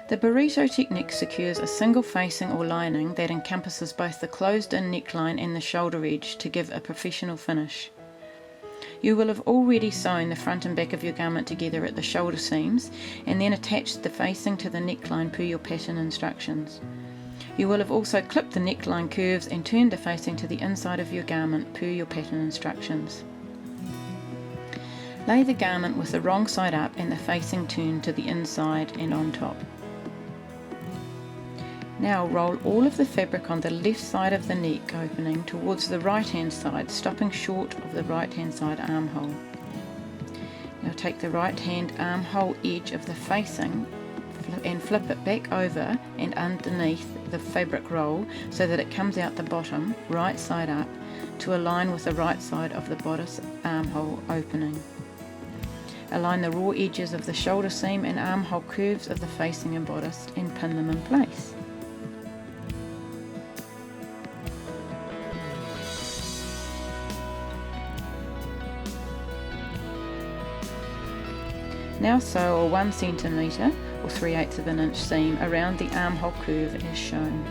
The burrito technique secures a single facing or lining that encompasses both the closed-in neckline and the shoulder edge to give a professional finish. You will have already sewn the front and back of your garment together at the shoulder seams and then attached the facing to the neckline per your pattern instructions. You will have also clipped the neckline curves and turned the facing to the inside of your garment per your pattern instructions. Lay the garment with the wrong side up and the facing turned to the inside and on top. Now roll all of the fabric on the left side of the neck opening towards the right hand side, stopping short of the right hand side armhole. Now take the right hand armhole edge of the facing and flip it back over and underneath the fabric roll so that it comes out the bottom, right side up, to align with the right side of the bodice armhole opening. Align the raw edges of the shoulder seam and armhole curves of the facing and bodice and pin them in place. Now sew a 1 cm or 3/8 of an inch seam around the armhole curve as shown.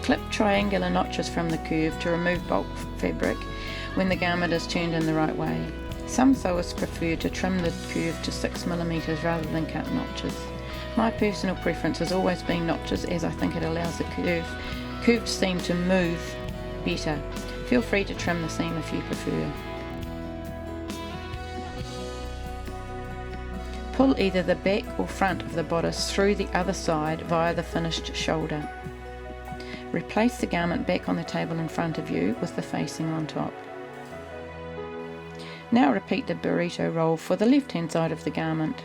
Clip triangular notches from the curve to remove bulk fabric when the garment is turned in the right way. Some sewers prefer to trim the curve to 6 mm rather than cut notches. My personal preference has always been notches, as I think it allows the curved seam to move better. Feel free to trim the seam if you prefer. Pull either the back or front of the bodice through the other side via the finished shoulder. Replace the garment back on the table in front of you with the facing on top. Now repeat the burrito roll for the left hand side of the garment.